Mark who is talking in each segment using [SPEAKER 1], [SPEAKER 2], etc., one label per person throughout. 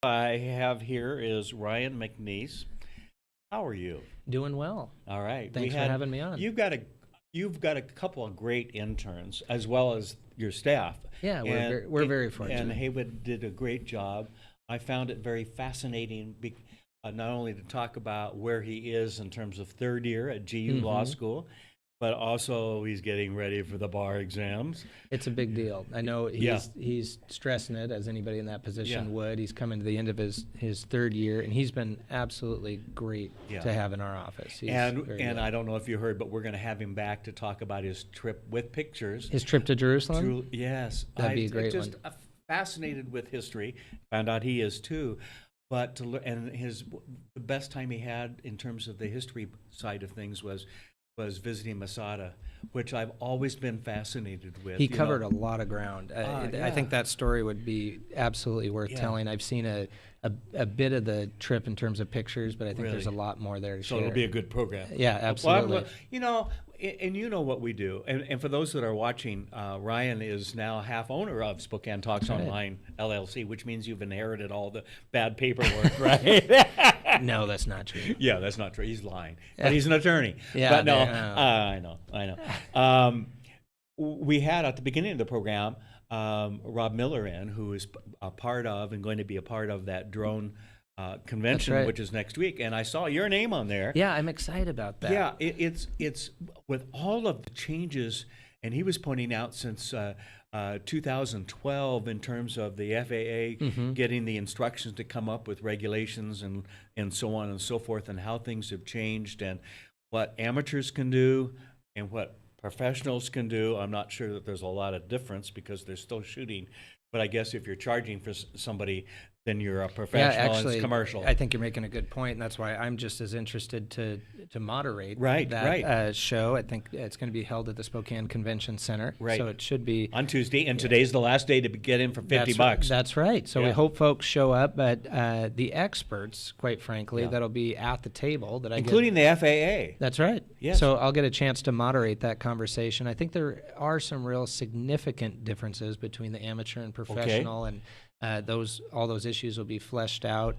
[SPEAKER 1] I have here is Ryan McNeice. How are you?
[SPEAKER 2] Doing well.
[SPEAKER 1] All right.
[SPEAKER 2] Thanks for having me on.
[SPEAKER 1] You've got a couple of great interns as well as your staff.
[SPEAKER 2] Yeah, we're very fortunate.
[SPEAKER 1] And Haywood did a great job. I found it very fascinating, not only to talk about where he is in terms of third year at GU Law School, but also he's getting ready for the bar exams.
[SPEAKER 2] It's a big deal. I know he's stressing it, as anybody in that position would. He's coming to the end of his third year, and he's been absolutely great to have in our office.
[SPEAKER 1] And I don't know if you heard, but we're going to have him back to talk about his trip with pictures.
[SPEAKER 2] His trip to Jerusalem?
[SPEAKER 1] Yes.
[SPEAKER 2] That'd be a great one.
[SPEAKER 1] Just fascinated with history. Found out he is too. But the best time he had in terms of the history side of things was visiting Masada, which I've always been fascinated with.
[SPEAKER 2] He covered a lot of ground. I think that story would be absolutely worth telling. I've seen a bit of the trip in terms of pictures, but I think there's a lot more there to share.
[SPEAKER 1] So it'll be a good program.
[SPEAKER 2] Yeah, absolutely.
[SPEAKER 1] Well, and you know what we do. And for those that are watching, Ryan is now half owner of Spokane Talks Online LLC, which means you've inherited all the bad paperwork, right?
[SPEAKER 2] No, that's not true.
[SPEAKER 1] Yeah, that's not true. He's lying. But he's an attorney.
[SPEAKER 2] Yeah,
[SPEAKER 1] but no, I know. We had at the beginning of the program Rob Miller in, who is a part of and going to be a part of that drone convention, which is next week. And I saw your name on there.
[SPEAKER 2] Yeah, I'm excited about that.
[SPEAKER 1] Yeah, it's with all of the changes, and he was pointing out since 2012 in terms of the FAA getting the instructions to come up with regulations and so on and so forth, and how things have changed and what amateurs can do and what professionals can do. I'm not sure that there's a lot of difference because they're still shooting, but I guess if you're charging for somebody, then you're a professional and it's commercial.
[SPEAKER 2] I think you're making a good point, and that's why I'm just as interested to moderate
[SPEAKER 1] that
[SPEAKER 2] show. I think it's going to be held at the Spokane Convention Center, so it should be
[SPEAKER 1] on Tuesday, and today's the last day to get in for $50.
[SPEAKER 2] That's right. So we hope folks show up, but the experts, quite frankly, that'll be at the table
[SPEAKER 1] including the FAA.
[SPEAKER 2] That's right.
[SPEAKER 1] Yes.
[SPEAKER 2] So I'll get a chance to moderate that conversation. I think there are some real significant differences between the amateur and professional, and all those issues will be fleshed out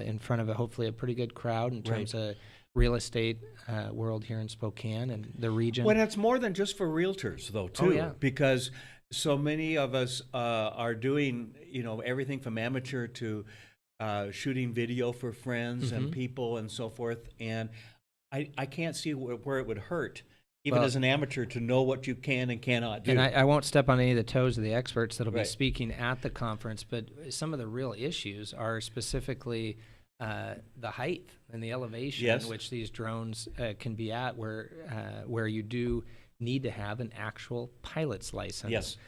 [SPEAKER 2] in front of hopefully a pretty good crowd in terms of real estate world here in Spokane and the region.
[SPEAKER 1] Well, it's more than just for realtors, though, too, because so many of us are doing, everything from amateur to shooting video for friends and people and so forth. And I can't see where it would hurt, even as an amateur, to know what you can and cannot do.
[SPEAKER 2] And I won't step on any of the toes of the experts that'll be speaking at the conference, but some of the real issues are specifically the height and the elevation in which these drones can be at, where you do need to have an actual pilot's license,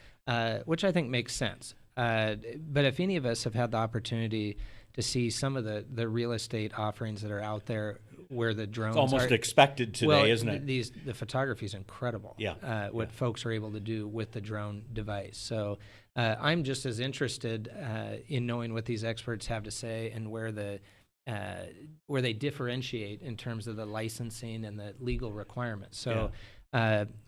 [SPEAKER 2] which I think makes sense. But if any of us have had the opportunity to see some of the real estate offerings that are out there, where the drones
[SPEAKER 1] it's almost expected today, isn't it?
[SPEAKER 2] The photography is incredible. What folks are able to do with the drone device. So I'm just as interested in knowing what these experts have to say and where they differentiate in terms of the licensing and the legal requirements. So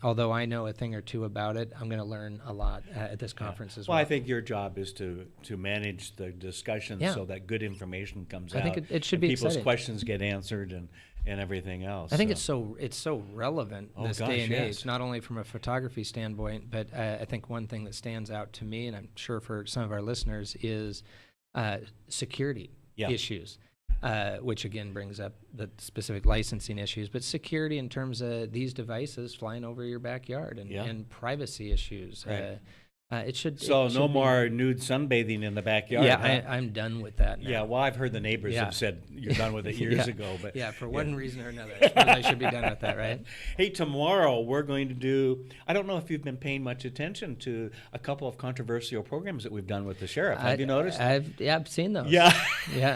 [SPEAKER 2] although I know a thing or two about it, I'm going to learn a lot at this conference as well.
[SPEAKER 1] Well, I think your job is to manage the discussion so that good information comes out.
[SPEAKER 2] I think it should be
[SPEAKER 1] people's
[SPEAKER 2] exciting.
[SPEAKER 1] Questions get answered and everything else.
[SPEAKER 2] I think it's so relevant this day and age, not only from a photography standpoint, but I think one thing that stands out to me, and I'm sure for some of our listeners, is security issues. Which again brings up the specific licensing issues, but security in terms of these devices flying over your backyard and privacy issues. No
[SPEAKER 1] more nude sunbathing in the backyard.
[SPEAKER 2] Yeah, I'm done with that now.
[SPEAKER 1] Yeah, well, I've heard the neighbors have said you're done with it years ago. But
[SPEAKER 2] for one reason or another, I suppose I should be done with that, right?
[SPEAKER 1] Hey, tomorrow we're going to do, I don't know if you've been paying much attention to a couple of controversial programs that we've done with the sheriff. Have you noticed?
[SPEAKER 2] I've seen those.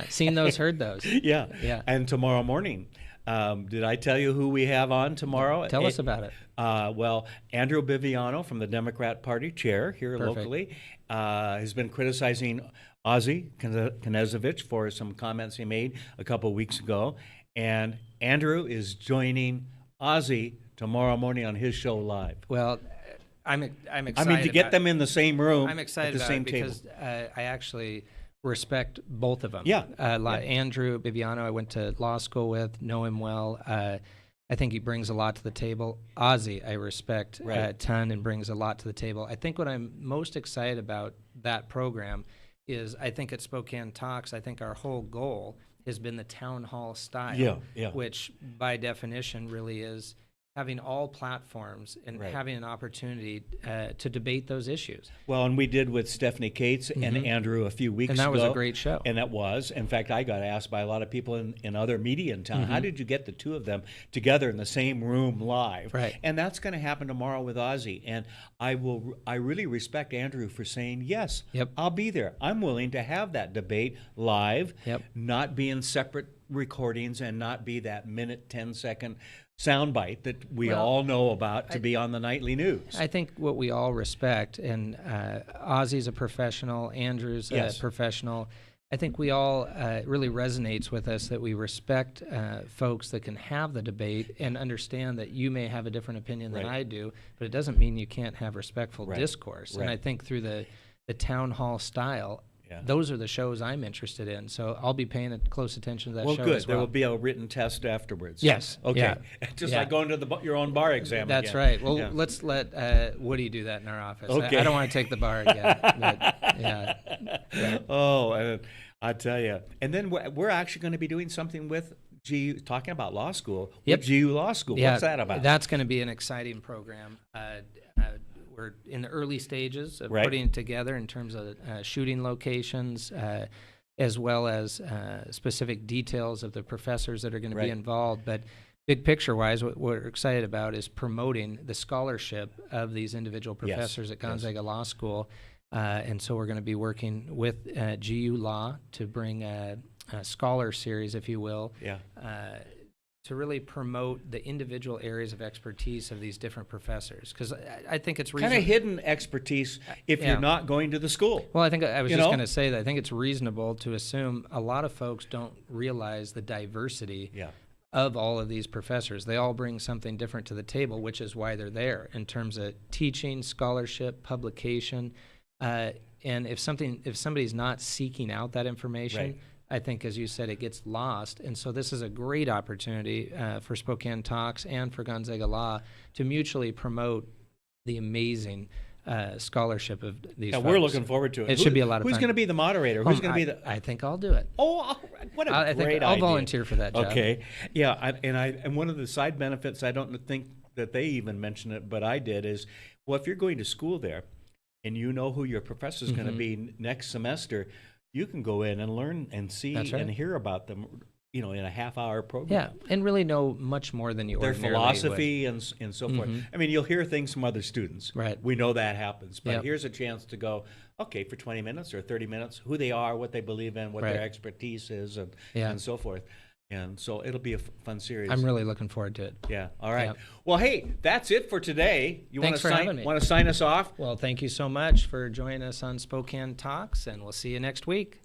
[SPEAKER 2] Seen those, heard those.
[SPEAKER 1] Yeah. And tomorrow morning, did I tell you who we have on tomorrow?
[SPEAKER 2] Tell us about it.
[SPEAKER 1] Well, Andrew Biviano from the Democrat Party chair here locally has been criticizing Ozzie Knezovich for some comments he made a couple weeks ago. And Andrew is joining Ozzie tomorrow morning on his show live.
[SPEAKER 2] Well, I'm excited.
[SPEAKER 1] I mean, to get them in the same room,
[SPEAKER 2] I'm excited
[SPEAKER 1] at the same
[SPEAKER 2] because I actually respect both of them.
[SPEAKER 1] Yeah.
[SPEAKER 2] Andrew Bibiano, I went to law school with, know him well. I think he brings a lot to the table. Ozzy, I respect a ton and brings a lot to the table. I think what I'm most excited about that program is I think at Spokane Talks, I think our whole goal has been the town hall style, which by definition really is having all platforms and having an opportunity to debate those issues.
[SPEAKER 1] Well, and we did with Stephanie Cates and Andrew a few weeks ago.
[SPEAKER 2] And that was a great show.
[SPEAKER 1] And that was. In fact, I got asked by a lot of people in other media in town, how did you get the two of them together in the same room live?
[SPEAKER 2] Right.
[SPEAKER 1] And that's going to happen tomorrow with Ozzy. And I really respect Andrew for saying, yes, I'll be there. I'm willing to have that debate live, not be in separate recordings and not be that minute, 10-second soundbite that we all know about to be on the nightly news.
[SPEAKER 2] I think what we all respect, and Ozzy's a professional, Andrew's a professional. I think we all really resonates with us that we respect folks that can have the debate and understand that you may have a different opinion than I do, but it doesn't mean you can't have respectful discourse. And I think through the town hall style, those are the shows I'm interested in. So I'll be paying close attention to that show as well.
[SPEAKER 1] Well, good. There will be a written test afterwards.
[SPEAKER 2] Yes.
[SPEAKER 1] Okay.
[SPEAKER 2] Yeah.
[SPEAKER 1] Just like going to your own bar exam
[SPEAKER 2] That's
[SPEAKER 1] again.
[SPEAKER 2] right. Well, let's let Woody do that in our office.
[SPEAKER 1] Okay.
[SPEAKER 2] I don't want to take the bar again. But,
[SPEAKER 1] Oh, and I tell you. And then we're actually going to be doing something with GU, talking about law school, with GU Law School. What's that about?
[SPEAKER 2] That's going to be an exciting program. We're in the early stages of putting it together in terms of shooting locations, as well as specific details of the professors that are going to be involved. But big picture-wise, what we're excited about is promoting the scholarship of these individual professors at Gonzaga Law School. And so we're going to be working with GU Law to bring a scholar series, if you will, to really promote the individual areas of expertise of these different professors, because I think it's
[SPEAKER 1] kind of hidden expertise if you're not going to the school.
[SPEAKER 2] Well, I think I was just going to say that I think it's reasonable to assume a lot of folks don't realize the diversity of all of these professors. They all bring something different to the table, which is why they're there in terms of teaching, scholarship, publication, and if somebody's not seeking out that information, I think, as you said, it gets lost. And so this is a great opportunity for Spokane Talks and for Gonzaga Law to mutually promote the amazing scholarship of these folks.
[SPEAKER 1] We're looking forward to it.
[SPEAKER 2] It should be a lot of fun.
[SPEAKER 1] Who's going to be the moderator? Who's going to be the...
[SPEAKER 2] I think I'll do it.
[SPEAKER 1] Oh, what a great idea.
[SPEAKER 2] I'll volunteer for that job.
[SPEAKER 1] Okay. Yeah, and one of the side benefits, I don't think that they even mentioned it, but I did, is, well, if you're going to school there and you know who your professor is going to be next semester, you can go in and learn and see and hear about them, in a half-hour program.
[SPEAKER 2] Yeah, and really know much more than you ordinarily
[SPEAKER 1] would. Their philosophy and so forth. I mean, you'll hear things from other students.
[SPEAKER 2] Right.
[SPEAKER 1] We know that happens. But here's a chance to go, okay, for 20 minutes or 30 minutes, who they are, what they believe in, what their expertise is, and so forth. And so it'll be a fun series.
[SPEAKER 2] I'm really looking forward to it.
[SPEAKER 1] Yeah. All right. Yeah. Well, hey, that's it for today.
[SPEAKER 2] Thanks for having me.
[SPEAKER 1] Want to sign us off?
[SPEAKER 2] Well, thank you so much for joining us on Spokane Talks, and we'll see you next week.